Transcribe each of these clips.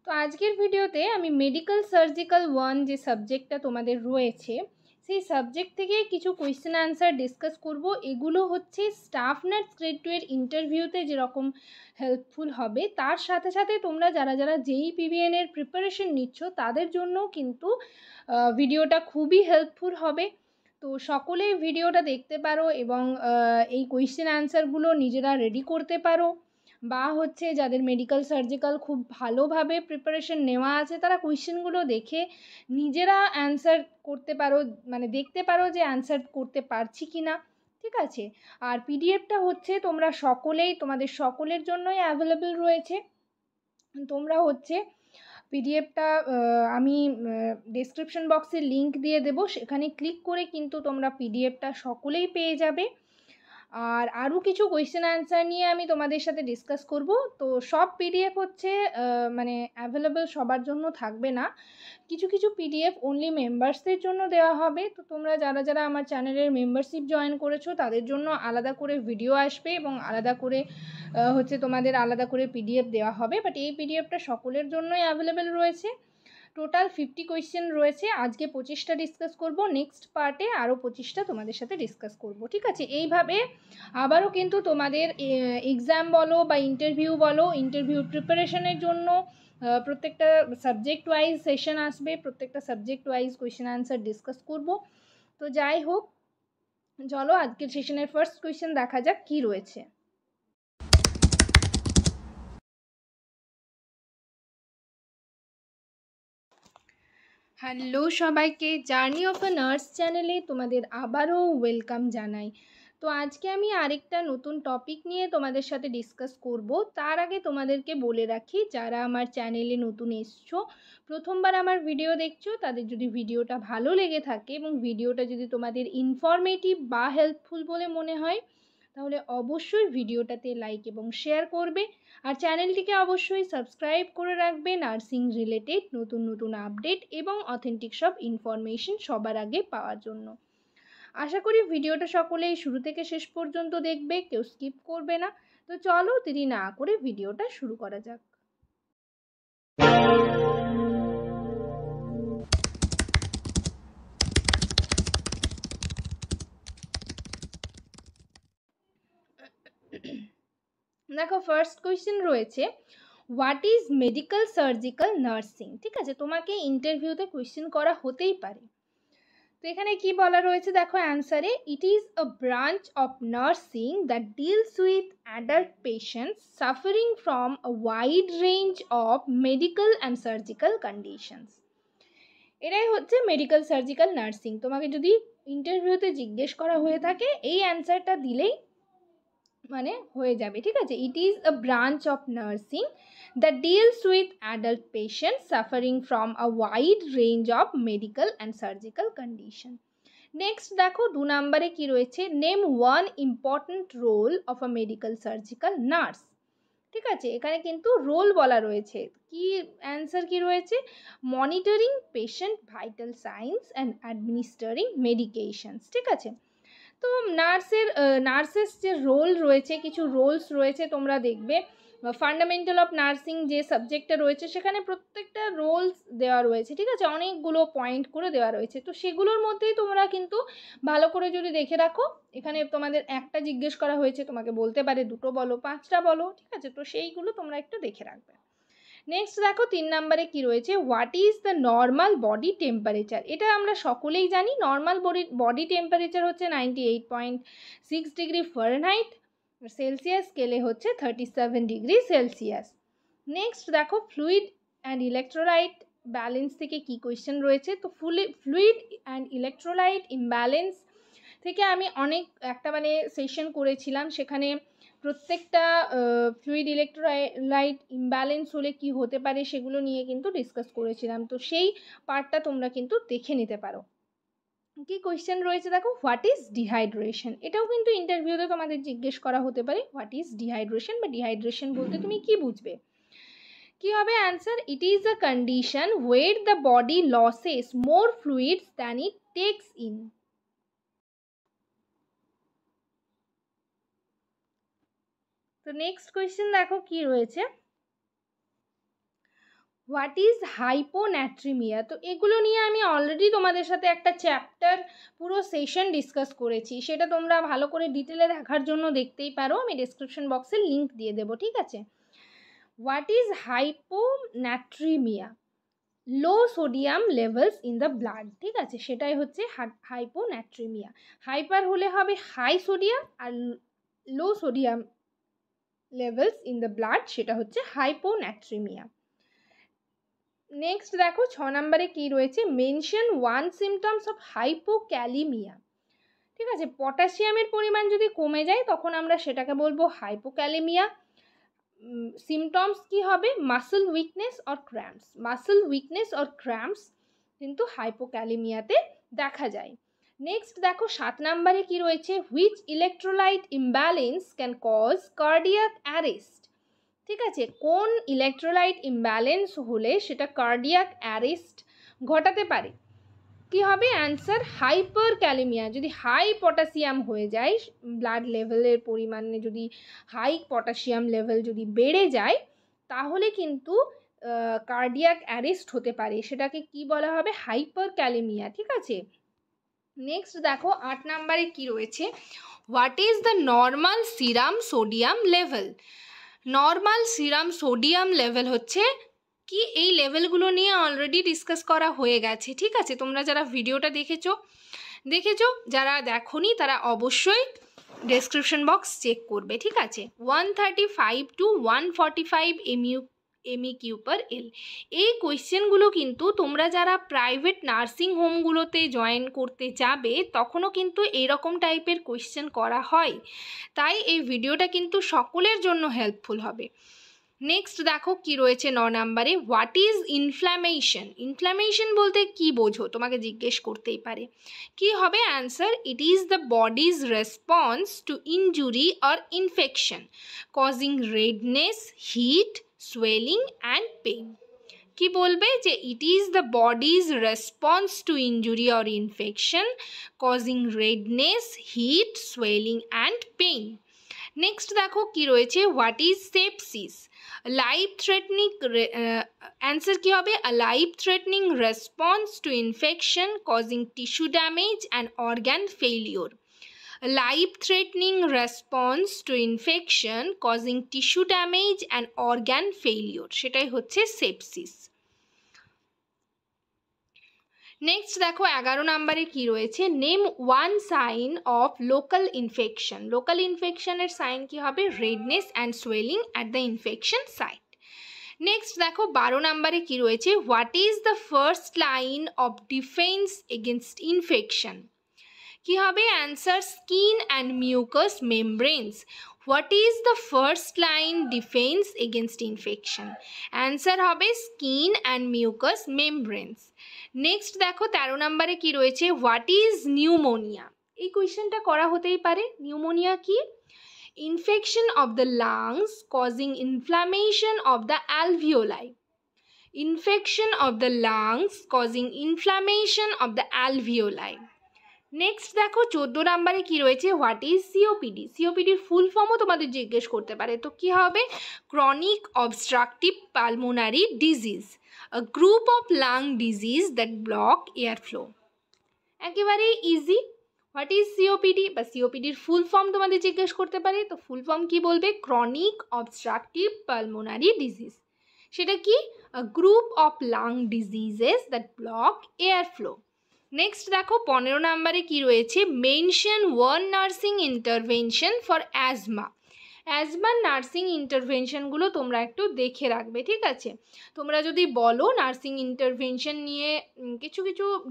তো আজকের ভিডিওতে আমি মেডিকেল সার্জিক্যাল 1 যে সাবজেক্টটা তোমাদের রয়েছে সেই সাবজেক্ট থেকে কিছু কোয়েশ্চেন আনসার ডিসকাস করব। এগুলো হচ্ছে স্টাফ নার্স গ্রেড 2 এর ইন্টারভিউতে যেরকম হেল্পফুল হবে, তার সাথে সাথে তোমরা যারা যারা জেই পিবিএন এর প্রিপারেশন নিচ্ছ তাদের জন্যও কিন্তু ভিডিওটা খুবই হেল্পফুল হবে। তো সকলেই ভিডিওটা দেখতে পারো এবং এই কোয়েশ্চেন আনসারগুলো নিজেরা রেডি করতে পারো, বা হচ্ছে যাদের মেডিকেল সার্জিক্যাল খুব ভালোভাবে প্রিপারেশন নেওয়া আছে তারা কোয়েশ্চেনগুলো দেখে নিজেরা অ্যান্সার করতে পারো, মানে দেখতে পারো যে অ্যান্সার করতে পারছি কি না। ঠিক আছে। আর পিডিএফটা হচ্ছে তোমরা সকলেই, তোমাদের সকলের জন্যই অ্যাভেলেবল রয়েছে। তোমরা হচ্ছে পিডিএফটা আমি ডেসক্রিপশন বক্সে লিংক দিয়ে দেবো, সেখানে ক্লিক করে কিন্তু তোমরা পিডিএফটা সকলেই পেয়ে যাবে। আর আরও কিছু কোয়েশ্চেন আনসার নিয়ে আমি তোমাদের সাথে ডিসকাস করব। তো সব পিডিএফ হচ্ছে মানে অ্যাভেলেবল সবার জন্য থাকবে না, কিছু কিছু পিডিএফ অনলি মেম্বার্সদের জন্য দেওয়া হবে। তো তোমরা যারা যারা আমার চ্যানেলের মেম্বারশিপ জয়েন করেছো তাদের জন্য আলাদা করে ভিডিও আসবে এবং আলাদা করে হচ্ছে তোমাদের আলাদা করে পিডিএফ দেওয়া হবে, বাট এই পিডিএফটা সকলের জন্যই অ্যাভেলেবল রয়েছে। টোটাল 50 কোয়েশ্চেন রয়েছে, আজকে 25টা ডিসকাস করব, নেক্সট পার্টে আরও 25টা তোমাদের সাথে ডিসকাস করব। ঠিক আছে। এইভাবে আবারও কিন্তু তোমাদের এক্সাম বলো বা ইন্টারভিউ বলো, ইন্টারভিউ প্রিপারেশনের জন্য প্রত্যেকটা সাবজেক্ট ওয়াইজ সেশন আসবে, প্রত্যেকটা subject wise question answer discuss করব। তো যাই হোক, চলো আজকের সেশনের ফার্স্ট কোয়েশ্চেন দেখা যাক কি রয়েছে। হ্যালো সবাইকে, জার্নি অফ আ নার্স চ্যানেলে তোমাদের আবারও ওয়েলকাম জানাই। তো আজকে আমি আরেকটা নতুন টপিক নিয়ে তোমাদের সাথে ডিসকাস করব। তার আগে তোমাদেরকে বলে রাখি, যারা আমার চ্যানেলে নতুন এসছো, প্রথমবার আমার ভিডিও দেখছো, তাদের যদি ভিডিওটা ভালো লেগে থাকে এবং ভিডিওটা যদি তোমাদের ইনফরমেটিভ বা হেল্পফুল বলে মনে হয়, তাহলে অবশ্যই ভিডিওটাতে লাইক এবং শেয়ার করবে। আর চ্যানেলটিকে অবশ্যই সাবস্ক্রাইব করে রাখবে নার্সিং রিলেটেড নতুন নতুন আপডেট এবং অথেন্টিক সব ইনফরমেশন সবার আগে পাওয়ার জন্য। আশা করি ভিডিওটা সকলেই শুরু থেকে শেষ পর্যন্ত দেখবে, কেউ স্কিপ করবে না। তো চলো দেরি না করে ভিডিওটা শুরু করা যাক। দেখো, ফার্স্ট কোয়েশ্চেন রয়েছে, what is medical surgical nursing. ঠিক আছে, তোমাকে ইন্টারভিউতে কোয়েশ্চেন করা হতেই পারে। তো এখানে কি বলা রয়েছে দেখো অ্যান্সারে, it is a branch of nursing that deals with adult patients suffering from a wide range of medical and surgical conditions. এটাই হচ্ছে মেডিকেল সার্জিক্যাল নার্সিং। তোমাকে যদি ইন্টারভিউতে জিজ্ঞেস করা হয়ে থাকে, এই অ্যান্সারটা দিলেই মানে হয়ে যাবে। ঠিক আছে। It is a branch of nursing that deals with adult patients suffering from a wide range of medical and surgical condition. Next দেখো 2 নম্বরে কি রয়েছে, name one important role of a medical surgical nurse. ঠিক আছে, এখানে কিন্তু role বলা রয়েছে, কি অ্যান্সার কি রয়েছে, monitoring patient vital science and administering medications. ঠিক আছে। তো নার্সেস যে রোল রয়েছে, কিছু রোলস রয়েছে, তোমরা দেখবে ফান্ডামেন্টাল অফ নার্সিং যে সাবজেক্টটা রয়েছে সেখানে প্রত্যেকটা রোলস দেওয়া রয়েছে। ঠিক আছে, অনেকগুলো পয়েন্ট করে দেওয়া রয়েছে। তো সেগুলোর মধ্যেই তোমরা কিন্তু ভালো করে যদি দেখে রাখো, এখানে তোমাদের একটা জিজ্ঞেস করা হয়েছে, তোমাকে বলতে পারে 2টো বলো, 5টা বলো। ঠিক আছে, তো সেইগুলো তোমরা একটু দেখে রাখবে। নেক্সট দেখো 3 নম্বরে কি রয়েছে, what is the normal body temperature. এটা আমরা সকলেই জানি, নর্মাল বডি টেম্পারেচার হচ্ছে 98.6 ডিগ্রি ফারেনহাইট, সেলসিয়াস স্কেলে হচ্ছে 37 ডিগ্রি সেলসিয়াস। নেক্সট দেখো ফ্লুইড অ্যান্ড ইলেকট্রোলাইট ব্যালেন্স থেকে কি কোয়েশ্চেন রয়েছে। তো ফ্লুইড অ্যান্ড ইলেকট্রোলাইট ইমব্যালেন্স থেকে আমি একটা সেশন করেছিলাম, সেখানে প্রত্যেকটা ফ্লুইড ইলেকট্রোলাইট ইমব্যালেন্স হলে কি হতে পারে সেগুলো নিয়ে কিন্তু ডিসকাস করেছিলাম। তো সেই পার্টটা তোমরা কিন্তু দেখে নিতে পারো। কি কোয়েশ্চেন রয়েছে দেখো, হোয়াট ইজ ডিহাইড্রেশন। এটাও কিন্তু ইন্টারভিউতে তোমাদের জিজ্ঞেস করা হতে পারে, হোয়াট ইজ ডিহাইড্রেশন বা ডিহাইড্রেশন বলতে তুমি কি বুঝবে। কি হবে answer, it is a condition where the body loses more fluids than it takes in. তো নেক্সট কোয়েশ্চেন দেখো কি রয়েছে, হোয়াট ইজ হাইপোন্যাট্রিমিয়া? তো এগুলো নিয়ে আমি অলরেডি তোমাদের সাথে একটা চ্যাপ্টার পুরো সেশন ডিসকাস করেছি, সেটা তোমরা ভালো করে ডিটেলে দেখার জন্য দেখতেই পারো, আমি ডেসক্রিপশন বক্সে লিঙ্ক দিয়ে দেবো, ঠিক আছে? What is hyponatremia? Low sodium levels in the blood, ঠিক আছে, সেটাই হচ্ছে হাইপোন্যাট্রিমিয়া। হাইপার হলে হবে হাই সোডিয়াম, আর low sodium levels in the blood সেটা হচ্ছে হাইপোন্যাট্রিমিয়া। নেক্সট দেখো 6 নম্বরে কি রয়েছে, mention one symptoms of hypokalemia. ঠিক আছে, পটাশিয়ামের পরিমাণ যদি কমে যায় তখন আমরা সেটাকে বলবো হাইপোক্যালিমিয়া। সিমটমস কি হবে, muscle weakness or cramps. Muscle weakness or cramps কিন্তু হাইপোক্যালিমিয়াতে দেখা যায়। নেক্সট দেখো 7 নম্বরে কি রয়েছে, which electrolyte imbalance can cause cardiac arrest. ঠিক আছে, কোন ইলেকট্রোলাইট ইমব্যালেন্স হলে সেটা কার্ডিয়াক অ্যারেস্ট ঘটাতে পারে? কি হবে অ্যান্সার, হাইপার ক্যালিমিয়া। যদি হাই পটাশিয়াম হয়ে যায়, ব্লাড লেভেলের পরিমাণে যদি হাই পটাশিয়াম লেভেল যদি বেড়ে যায় তাহলে কিন্তু কার্ডিয়াক অ্যারেস্ট হতে পারে, সেটাকে কি বলা হবে, হাইপার ক্যালিমিয়া। ঠিক আছে, নেক্সট দেখো 8 নম্বরে কি রয়েছে, what is the normal serum sodium level? Normal serum sodium level হচ্ছে কি, এই লেভেলগুলো নিয়ে অলরেডি ডিসকাস করা হয়ে গেছে, ঠিক আছে? তোমরা যারা ভিডিওটা দেখেছো, যারা দেখোনি তারা অবশ্যই ডেসক্রিপশন বক্স চেক করবে, ঠিক আছে? 135 to 145 MEQ per L। এই কোয়েশ্চেনগুলো কিন্তু তোমরা যারা প্রাইভেট নার্সিং হোমগুলোতে জয়েন করতে যাবে তখনও কিন্তু এইরকম টাইপের কোয়েশ্চেন করা হয়, তাই এই ভিডিওটা কিন্তু সকলের জন্য হেল্পফুল হবে। নেক্সট দেখো কি রয়েছে 9 নম্বরে, হোয়াট ইজ ইনফ্ল্যামেশন? ইনফ্ল্যামেশন বলতে কি বোঝো, তোমাকে জিজ্ঞেস করতেই পারে। কি হবে answer, it is the body's response to injury or infection causing redness, heat, swelling and pain. কি বলবে যে it is the body's response to injury or infection causing redness, heat, swelling and pain. Next দেখো কি রয়েছে, what is sepsis? Life threatening, answer কি হবে, a life threatening response to infection causing tissue damage and organ failure. Life threatening response to infection causing tissue damage and organ failure, সেটাই হচ্ছে sepsis. Next দেখো 11 নম্বরে কি রয়েছে, name one sign of local infection. Local ইনফেকশনের sign কি হবে, redness and swelling at the infection site. Next দেখো 12 নম্বরে কি রয়েছে, what is the first line of defence against infection? কি হবে answer, skin and mucous membranes. What is the first line defence against infection? Answer হবে skin and mucous membranes. Next দেখো 13 নম্বরে কি রয়েছে, হোয়াট ইজ নিউমোনিয়া? এই কোয়েশ্চেনটা করা হতেই পারে। নিউমোনিয়া কি, infection of the lungs causing inflammation of the alveoli. Infection of the lungs causing inflammation of the alveoli. Next দেখো 14 নম্বরে কি রয়েছে, হোয়াট ইজ সিওপিডি? সিওপিডির ফুল ফর্মও তোমাদের জিজ্ঞেস করতে পারে, তো কি হবে, chronic obstructive pulmonary disease, a group of lung disease that block airflow। একেবারেই ইজি। হোয়াট ইজ সিওপিডি বা সিওপিডির ফুল ফর্ম তোমাদের জিজ্ঞেস করতে পারে, তো ফুল ফর্ম কি বলবে, ক্রনিক অবস্ট্রাকটিভ পালমোনারি ডিজিজ। সেটা কি, a group of lung diseases that block airflow। Next দেখো 15 নম্বরে কি রয়েছে, mention one nursing intervention for asthma. অ্যাজমার নার্সিং ইন্টারভেনশনগুলো তোমরা একটু দেখে রাখবে, ঠিক আছে? তোমরা যদি বলো নার্সিং ইন্টারভেনশন নিয়ে কিছু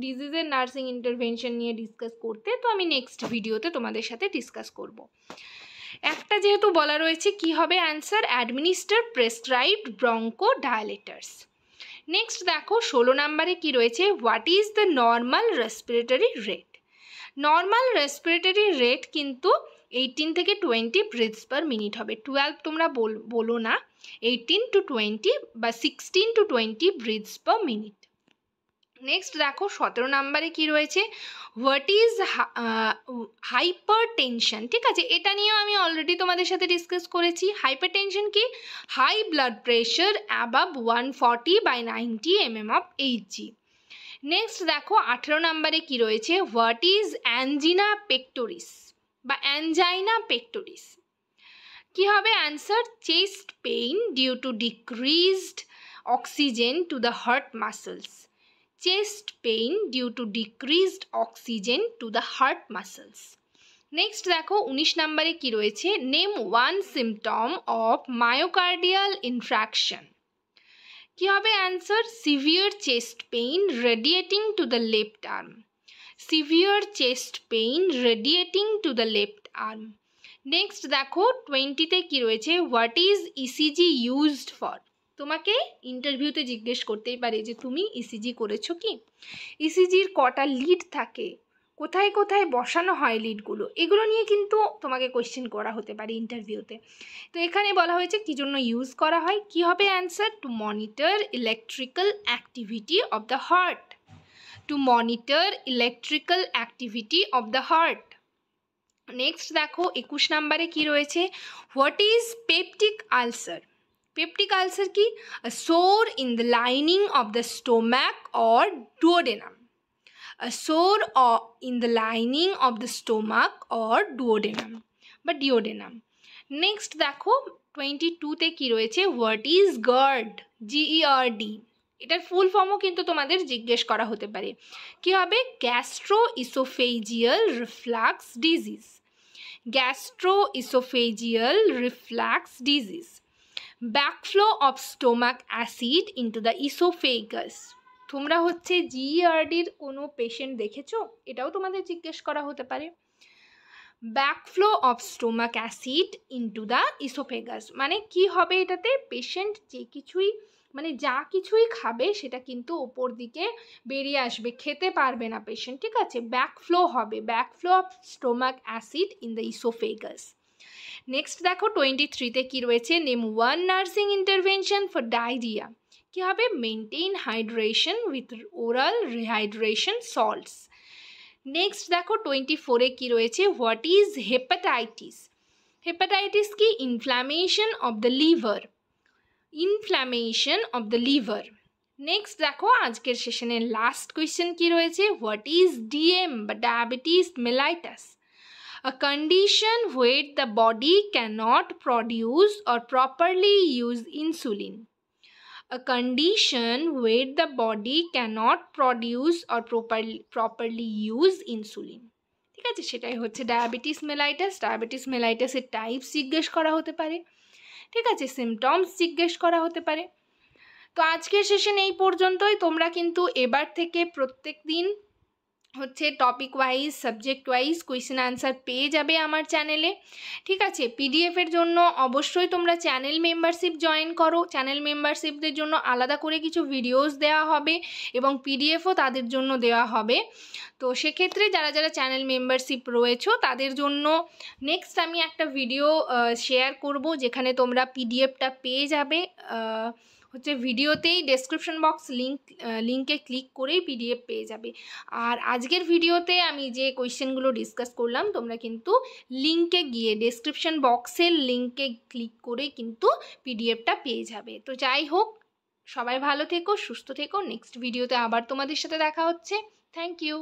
ডিজিজের নার্সিং ইন্টারভেনশন নিয়ে ডিসকাস করতে, তো আমি নেক্সট ভিডিওতে তোমাদের সাথে ডিসকাস করব। একটা যেহেতু বলা রয়েছে, কি হবে answer, administer prescribed bronchodilators. Next দেখো 16 নম্বরে কি রয়েছে, what is the normal respiratory rate? Normal respiratory rate কিন্তু 18 থেকে 20 ব্রিথস পার মিনিট হবে। 12 তোমরা বলো না, 18 to 20 বা 16 to 20 ব্রিথস পার মিনিট। নেক্সট দেখো 17 নম্বরে কি রয়েছে, হোয়াট ইজ হাইপার টেনশন। ঠিক আছে, এটা নিয়েও আমি অলরেডি তোমাদের সাথে ডিসকাস করেছি। হাইপার টেনশন কি, high blood pressure above 140/90 mm of HG. Next দেখো 18 নম্বরে কি রয়েছে, হোয়াট ইজ অ্যাঞ্জিনা পেক্টোরিস বা অ্যাঞ্জাইনা পেক্টোরিস। কি হবে answer, chest pain due to decreased oxygen to the heart muscles. Chest pain due to decreased oxygen to the heart muscles. Next দেখো 19 নম্বরে কি রয়েছে, name one symptom of myocardial infarction. কি হবে answer, severe chest pain radiating to the left arm. Severe chest pain radiating to the left arm. Next দেখো 20তে কি রয়েছে, what is ECG used for. তোমাকে ইন্টারভিউতে জিজ্ঞেস করতেই পারে যে তুমি ইসিজি করেছো কি, ইসিজির কটা লিড থাকে, কোথায় কোথায় বসানো হয় লিডগুলো, এগুলো নিয়ে কিন্তু তোমাকে কোয়েশ্চেন করা হতে পারে ইন্টারভিউতে। তো এখানে বলা হয়েছে কী জন্য ইউজ করা হয়, কি হবে answer, two monitor electrical activity of the heart. Two monitor electrical activity of the heart. Next দেখো 21 নম্বরে কি রয়েছে, what is peptic ulcer. Peptic ulcer কি, a sore in the lining of the stomach or duodenum. A sore in the lining of the stomach or duodenum বা duodenum. Next দেখো 22তে কি রয়েছে, what is guard, GERD। এটার ফুল ফর্মও কিন্তু তোমাদের জিজ্ঞেস করা হতে পারে। কি হবে, gastro oesophageal reflux disease. Gastro oesophageal reflux disease. Backflow of stomach acid into the oesophagus. তোমরা হচ্ছে GERDর কোনো পেশেন্ট দেখেছো, এটাও তোমাদের জিজ্ঞেস করা হতে পারে। Backflow of stomach acid into the oesophagus মানে কি হবে, এটাতে পেশেন্ট যা কিছুই খাবে সেটা কিন্তু ওপর দিকে বেরিয়ে আসবে, খেতে পারবে না পেশেন্ট। ঠিক আছে, ব্যাকফ্লো হবে, backflow of stomach acid in the oesophagus. Next দেখো 23তে কি রয়েছে, name one nursing intervention for diarrhoea. কি হবে, maintain hydration with oral rehydration salts. Next দেখো 24-এ কি রয়েছে, হোয়াট ইজ হেপাটাইটিস। হেপাটাইটিস কি, inflammation of the liver. Inflammation of the liver. Next দেখো আজকের সেশনের লাস্ট কোয়েশ্চেন কি রয়েছে, হোয়াট ইজ DM বা diabetes mellitus. A condition where the body cannot produce or properly use insulin. A condition where the body cannot produce or properly use insulin. ঠিক আছে, সেটাই হচ্ছে ডায়াবেটিস মেলাইটাস। ডায়াবেটিস মেলাইটাসের টাইপস জিজ্ঞেস করা হতে পারে। ঠিক আছে, সিমটমস জিজ্ঞেস করা হতে পারে। তো আজকের সেশন এই পর্যন্তই। তোমরা কিন্তু এবার থেকে প্রত্যেক দিন হচ্ছে topic wise subject wise question answer পেয়ে যাবে আমার চ্যানেলে। ঠিক আছে, পিডিএফের জন্য অবশ্যই তোমরা চ্যানেল মেম্বারশিপ জয়েন করো। চ্যানেল মেম্বারশিপদের জন্য আলাদা করে কিছু ভিডিওস দেওয়া হবে এবং পিডিএফও তাদের জন্য দেওয়া হবে। তো সেক্ষেত্রে যারা যারা চ্যানেল মেম্বারশিপ রয়েছো তাদের জন্য নেক্সট আমি একটা ভিডিও শেয়ার করব, যেখানে তোমরা পিডিএফটা পেয়ে যাবে। হচ্ছে ভিডিওতেই ডেসক্রিপশন বক্স লিঙ্কে ক্লিক করেই পিডিএফ পেয়ে যাবে। আর আজকের ভিডিওতে আমি যে কোয়েশ্চেনগুলো ডিসকাস করলাম, তোমরা কিন্তু লিঙ্কে গিয়ে ডেসক্রিপশন বক্সের লিঙ্কে ক্লিক করেই কিন্তু পিডিএফটা পেয়ে যাবে। তো যাই হোক, সবাই ভালো থেকো, সুস্থ থেকো। নেক্সট ভিডিওতে আবার তোমাদের সাথে দেখা হচ্ছে। Thank you.